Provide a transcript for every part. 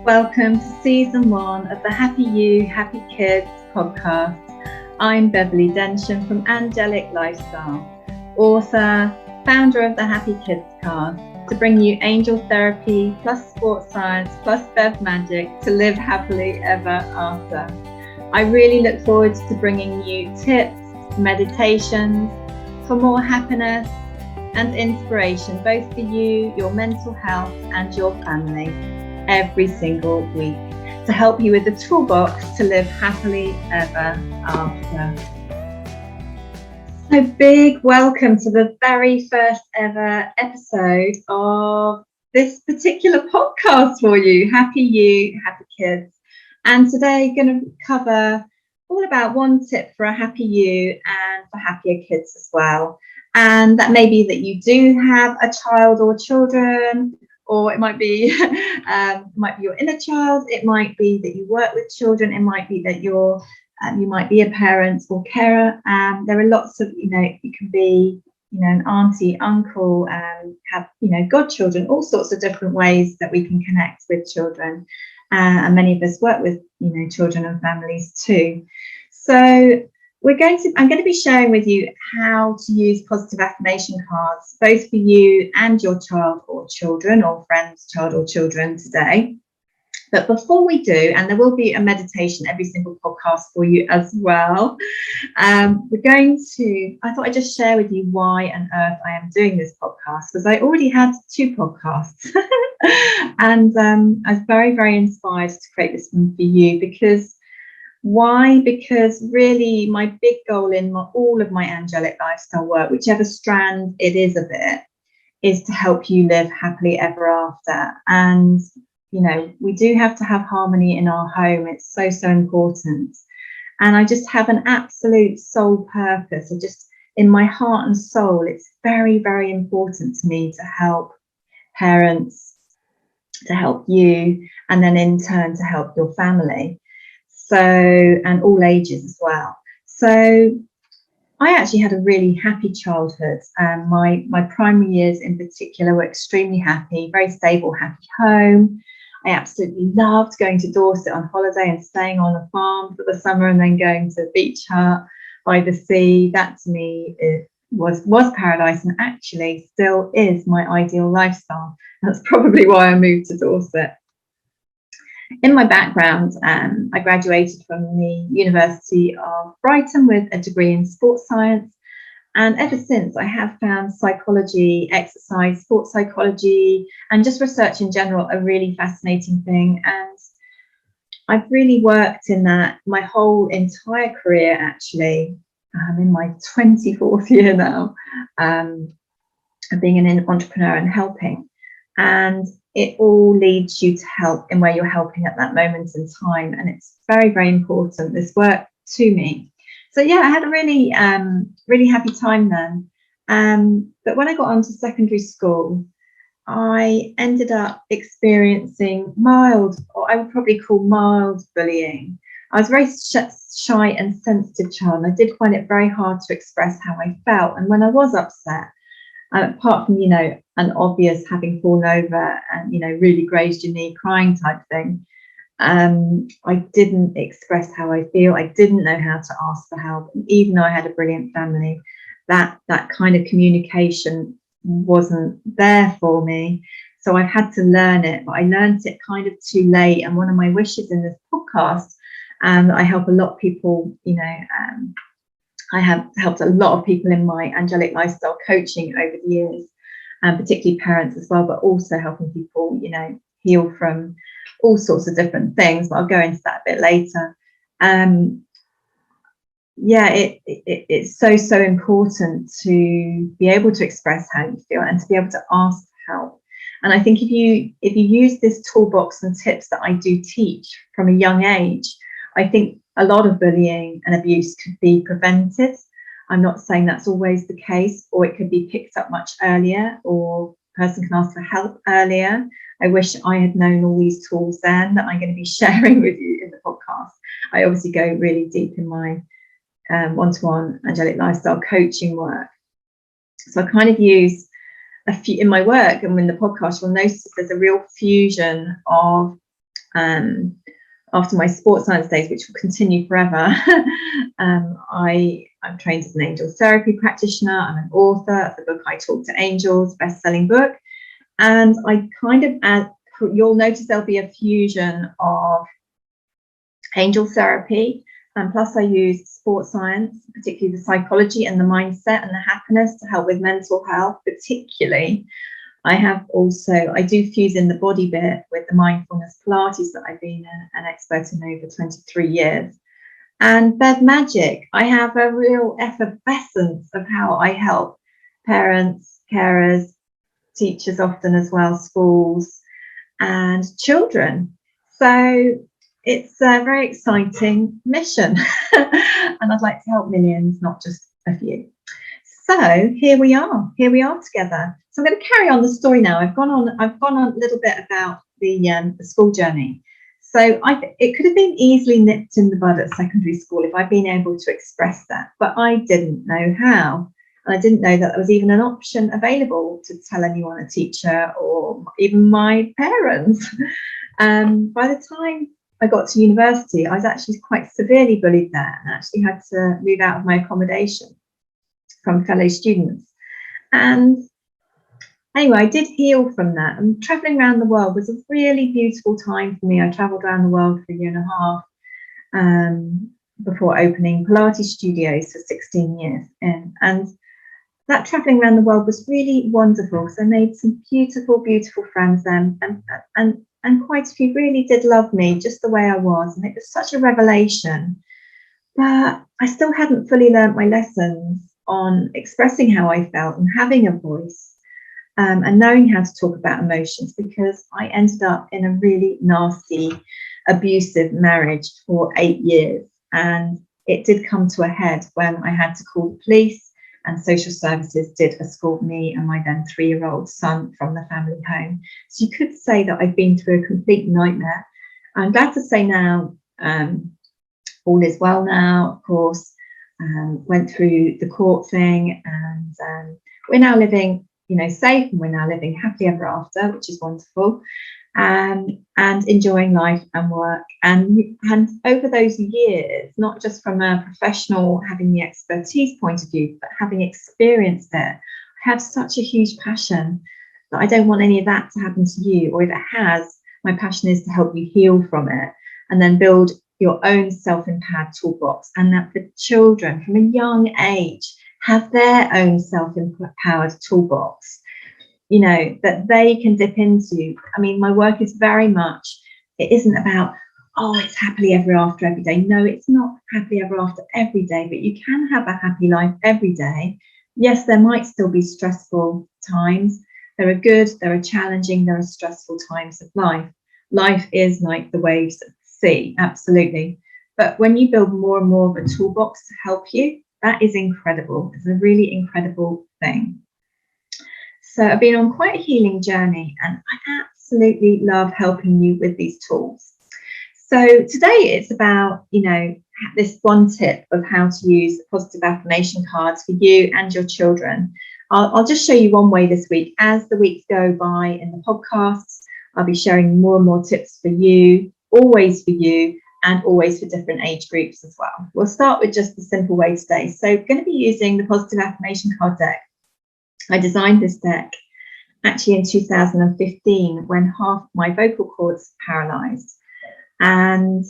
Welcome to season 1 of the Happy You, Happy Kids podcast. I'm Beverly Densham from Angelic Lifestyle, author, founder of the Happy Kids Cards, to bring you angel therapy plus sports science plus Bev magic to live happily ever after. I really look forward to bringing you tips, meditations for more happiness and inspiration, both for you, your mental health and your family, every single week, to help you with the toolbox to live happily ever after. So big welcome to the very first ever episode of this particular podcast for you, Happy You, Happy Kids. And today going to cover all about one tip for a happy you and for happier kids as well. And that may be that you do have a child or children, or it might be your inner child. It might be that you work with children. It might be that you might be a parent or carer. There are lots of, you can be, an auntie, uncle, have, godchildren, all sorts of different ways that we can connect with children. And many of us work with, children and families too. So I'm going to be sharing with you how to use positive affirmation cards, both for you and your child or children, or friends, child or children today. But before we do, and there will be a meditation every single podcast for you as well, I thought I'd just share with you why on earth I am doing this podcast, because I already had 2 podcasts. And I was very, very inspired to create this one for you. Why? Because really my big goal in all of my angelic lifestyle work, whichever strand it is of it, is to help you live happily ever after. And, we do have to have harmony in our home. It's so, so important. And I just have an absolute soul purpose. In my heart and soul, it's very, very important to me to help parents, to help you, and then in turn to help your family. So, and all ages as well. So I actually had a really happy childhood. My primary years in particular were extremely happy, very stable, happy home. I absolutely loved going to Dorset on holiday and staying on a farm for the summer and then going to a beach hut by the sea. That to me was paradise, and actually still is my ideal lifestyle. That's probably why I moved to Dorset. In my background, I graduated from the University of Brighton with a degree in sports science. And ever since, I have found psychology, exercise, sports psychology, and just research in general a really fascinating thing. And I've really worked in that my whole entire career, actually. I'm in my 24th year now of being an entrepreneur and helping. And it all leads you to help in where you're helping at that moment in time. And it's very, very important, this work, to me. So yeah, I had a really, really happy time then. But when I got onto secondary school, I ended up experiencing mild, or I would probably call mild, bullying. I was a very shy and sensitive child, and I did find it very hard to express how I felt. And when I was upset, apart from, an obvious having fallen over and, really grazed your knee, crying type thing, I didn't express how I feel. I didn't know how to ask for help. And even though I had a brilliant family, that kind of communication wasn't there for me. So I've had to learn it, but I learned it kind of too late. And one of my wishes in this podcast, I help a lot of people, I have helped a lot of people in my angelic lifestyle coaching over the years, and particularly parents as well, but also helping people, heal from all sorts of different things. But I'll go into that a bit later. It's so important to be able to express how you feel and to be able to ask for help. And I think if you use this toolbox and tips that I do teach from a young age, I think a lot of bullying and abuse could be prevented. I'm not saying that's always the case, or it could be picked up much earlier, or a person can ask for help earlier. I wish I had known all these tools then that I'm going to be sharing with you in the podcast. I obviously go really deep in my one-to-one angelic lifestyle coaching work. So I kind of use a few in my work, and in the podcast, you'll notice there's a real fusion of after my sports science days, which will continue forever, I'm trained as an angel therapy practitioner. I'm an author of the book I Talk to Angels, best-selling book. And I kind of add, you'll notice there'll be a fusion of angel therapy, and plus I use sports science, particularly the psychology and the mindset and the happiness to help with mental health, particularly. I do fuse in the body bit with the mindfulness Pilates that I've been an expert in over 23 years. And Bev Magic, I have a real effervescence of how I help parents, carers, teachers often as well, schools and children. So it's a very exciting mission and I'd like to help millions, not just a few. So here we are together. So I'm going to carry on the story now. I've gone on a little bit about the school journey. So it could have been easily nipped in the bud at secondary school if I'd been able to express that, but I didn't know how. And I didn't know that there was even an option available to tell anyone, a teacher, or even my parents. By the time I got to university, I was actually quite severely bullied there and actually had to move out of my accommodation from fellow students. And anyway, I did heal from that, and traveling around the world was a really beautiful time for me. I traveled around the world for a year and a half before opening Pilates studios for 16 years. And that traveling around the world was really wonderful because I made some beautiful, beautiful friends then, and quite a few really did love me just the way I was. And it was such a revelation. But I still hadn't fully learnt my lessons on expressing how I felt and having a voice. And knowing how to talk about emotions, because I ended up in a really nasty, abusive marriage for 8 years. And it did come to a head when I had to call the police, and social services did escort me and my then 3-year-old son from the family home. So you could say that I've been through a complete nightmare. I'm glad to say now, all is well now, of course. Went through the court thing, and we're now living safe, and we're now living happily ever after, which is wonderful, and enjoying life and work. And over those years, not just from a professional having the expertise point of view, but having experienced it, I have such a huge passion that I don't want any of that to happen to you, or if it has, my passion is to help you heal from it and then build your own self-empowered toolbox, and that the children from a young age have their own self-empowered toolbox, that they can dip into. I mean, my work is very much, it isn't about, it's happily ever after every day. No, it's not happily ever after every day, but you can have a happy life every day. Yes, there might still be stressful times. There are good, there are challenging, there are stressful times of life. Life is like the waves of the sea, absolutely. But when you build more and more of a toolbox to help you, that is incredible. It's a really incredible thing. So I've been on quite a healing journey, and I absolutely love helping you with these tools. So today it's about, this one tip of how to use positive affirmation cards for you and your children. I'll just show you one way this week. As the weeks go by in the podcasts, I'll be sharing more and more tips for you, always for you, and always for different age groups as well. We'll start with just the simple way today. So I'm going to be using the Positive Affirmation Card deck. I designed this deck actually in 2015 when half my vocal cords paralysed. And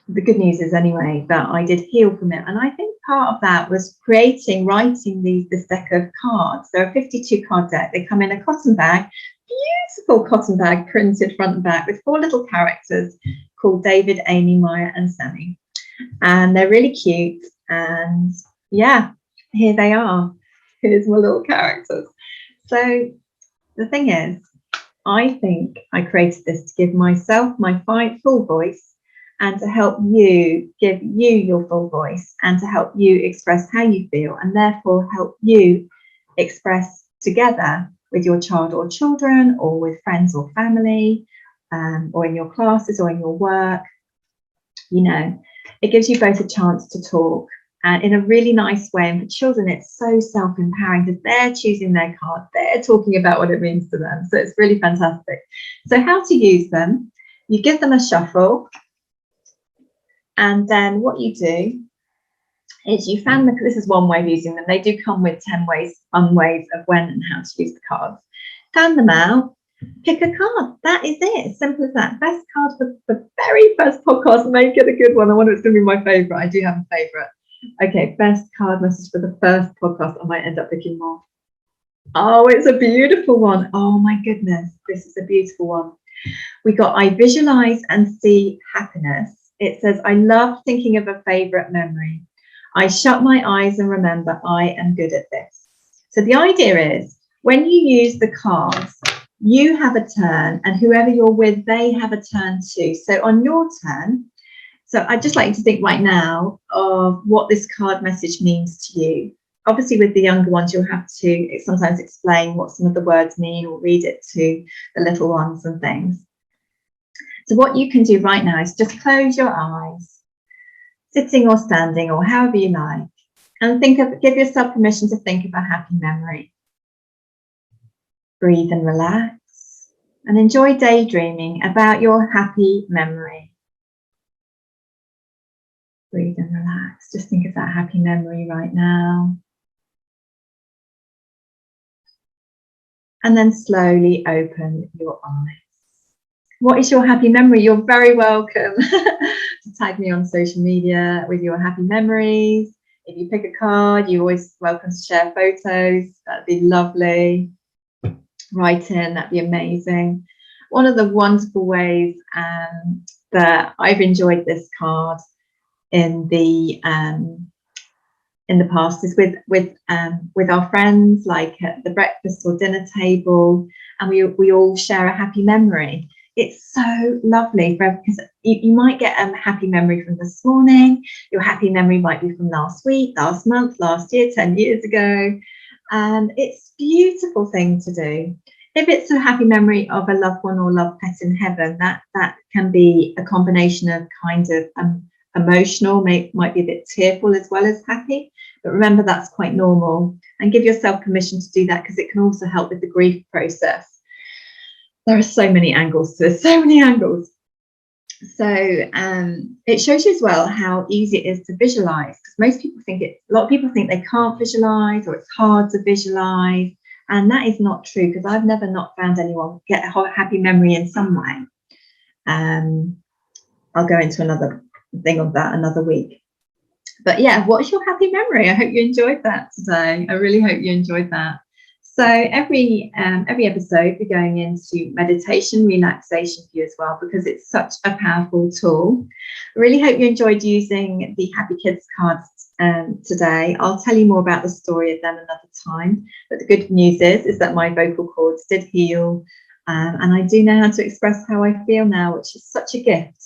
the good news is anyway that I did heal from it. And I think part of that was writing this deck of cards. There are 52 card deck. They come in a cotton bag, beautiful cotton bag, printed front and back with 4 little characters called David, Amy, Maya and Sammy. And they're really cute. And yeah, here they are. Here's my little characters. So the thing is, I think I created this to give myself my full voice, and to help you, give you your full voice, and to help you express how you feel, and therefore help you express together with your child or children, or with friends or family, or in your classes or in your work. It gives you both a chance to talk, and in a really nice way. And for children, it's so self-empowering because they're choosing their card, they're talking about what it means to them. So it's really fantastic. So how to use them? You give them a shuffle, and then what you do is you fan the, this is one way of using them. They do come with 10 ways of when and how to use the cards. Fan them out, pick a card. That is it. As simple as that. Best card for the very first podcast. Make it a good one. I wonder if it's going to be my favourite. I do have a favourite. Okay, best card message for the first podcast. I might end up picking more. Oh, it's a beautiful one. Oh my goodness. This is a beautiful one. We got I visualize and see happiness. It says, I love thinking of a favourite memory. I shut my eyes and remember I am good at this. So the idea is when you use the cards, you have a turn, and whoever you're with, they have a turn too. So on your turn, so I'd just like you to think right now of what this card message means to you. Obviously, with the younger ones, you'll have to sometimes explain what some of the words mean or read it to the little ones and things. So what you can do right now is just close your eyes, sitting or standing or however you like, and give yourself permission to think of a happy memory. Breathe and relax, and enjoy daydreaming about your happy memory. Breathe and relax. Just think of that happy memory right now. And then slowly open your eyes. What is your happy memory? You're very welcome to tag me on social media with your happy memories. If you pick a card, you're always welcome to share photos. That'd be lovely. Write in, that'd be amazing. One of the wonderful ways that I've enjoyed this card in the past is with our friends, like at the breakfast or dinner table, and we all share a happy memory. It's so lovely because you might get a happy memory from this morning. Your happy memory might be from last week, last month, last year, 10 years ago. And it's a beautiful thing to do. If it's a happy memory of a loved one or loved pet in heaven, that can be a combination of kind of emotional, might be a bit tearful as well as happy. But remember, that's quite normal. And give yourself permission to do that because it can also help with the grief process. There are so many angles to this, so many angles. So it shows you as well how easy it is to visualize, because a lot of people think they can't visualize or it's hard to visualize, and that is not true, because I've never not found anyone get a happy memory in some way. I'll go into another thing of that another week. But yeah, what's your happy memory? I hope you enjoyed that today. I really hope you enjoyed that. So every episode we're going into meditation, relaxation for you as well, because it's such a powerful tool. I really hope you enjoyed using the Happy Kids cards today. I'll tell you more about the story of them another time. But the good news is that my vocal cords did heal, and I do know how to express how I feel now, which is such a gift.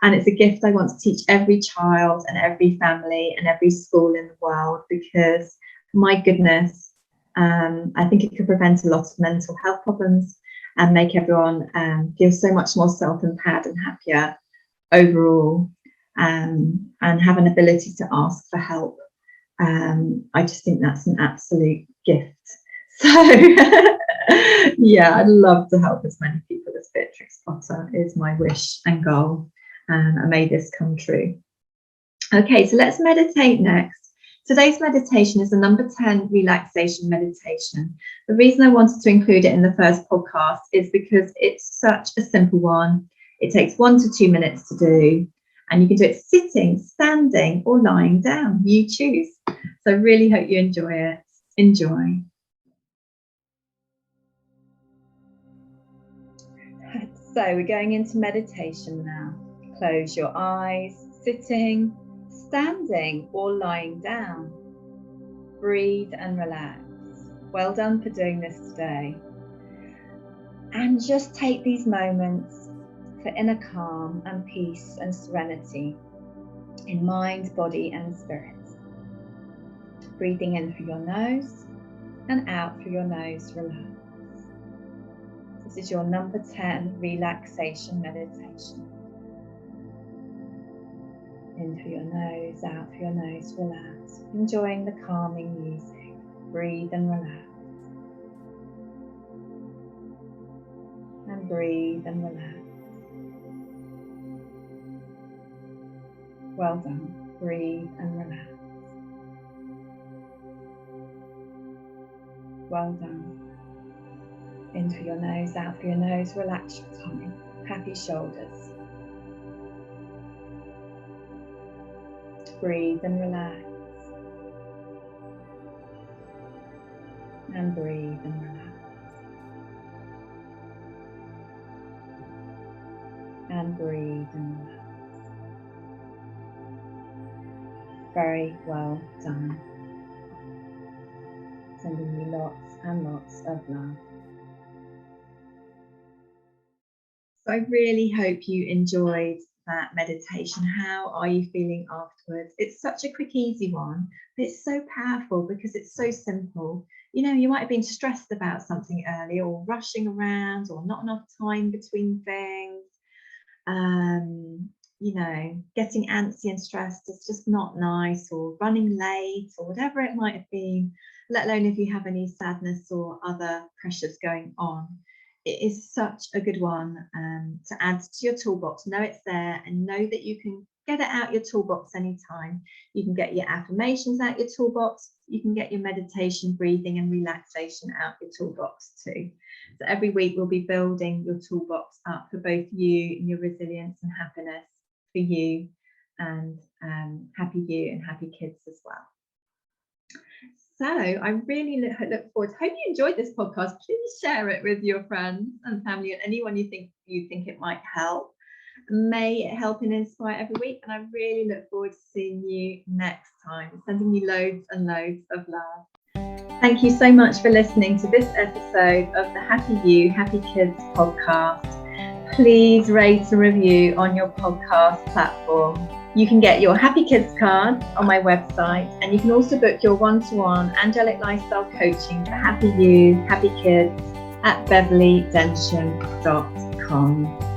And it's a gift I want to teach every child and every family and every school in the world, because my goodness, I think it could prevent a lot of mental health problems and make everyone feel so much more self-empowered and happier overall, and have an ability to ask for help. I just think that's an absolute gift. So yeah, I'd love to help as many people as Beatrix Potter is my wish and goal, and may this come true. Okay, so let's meditate next. Today's meditation is the number 10 relaxation meditation. The reason I wanted to include it in the first podcast is because it's such a simple one. It takes 1 to 2 minutes to do, and you can do it sitting, standing, or lying down. You choose. So I really hope you enjoy it. Enjoy. So we're going into meditation now. Close your eyes, sitting, standing, or lying down. Breathe and relax. Well done for doing this today. And just take these moments for inner calm and peace and serenity in mind, body, and spirit. Breathing in through your nose and out through your nose, relax. This is your number 10 relaxation meditation. In through your nose, out through your nose, relax. Enjoying the calming music. Breathe and relax. And breathe and relax. Well done. Breathe and relax. Well done. In through your nose, out through your nose. Relax your tummy. Happy shoulders. Breathe and relax. And breathe and relax. And breathe and relax. Very well done. Sending you lots and lots of love. So I really hope you enjoyed that meditation. How are you feeling afterwards? It's such a quick, easy one, but it's so powerful because it's so simple. You know, you might have been stressed about something earlier, or rushing around, or not enough time between things. You know, getting antsy and stressed is just not nice, or running late, or whatever it might have been, let alone if you have any sadness or other pressures going on. It is such a good one to add to your toolbox. Know it's there and know that you can get it out your toolbox anytime. You can get your affirmations out your toolbox. You can get your meditation, breathing and relaxation out your toolbox too. So every week we'll be building your toolbox up for both you and your resilience and happiness for you, and happy you and happy kids as well. So I really look forward. Hope you enjoyed this podcast. Please share it with your friends and family and anyone you think it might help. May it help and inspire every week. And I really look forward to seeing you next time. Sending you loads and loads of love. Thank you so much for listening to this episode of the Happy You, Happy Kids podcast. Please rate and review on your podcast platform. You can get your Happy Kids card on my website, and you can also book your one-to-one angelic lifestyle coaching for Happy You, Happy Kids at beverlydensham.com.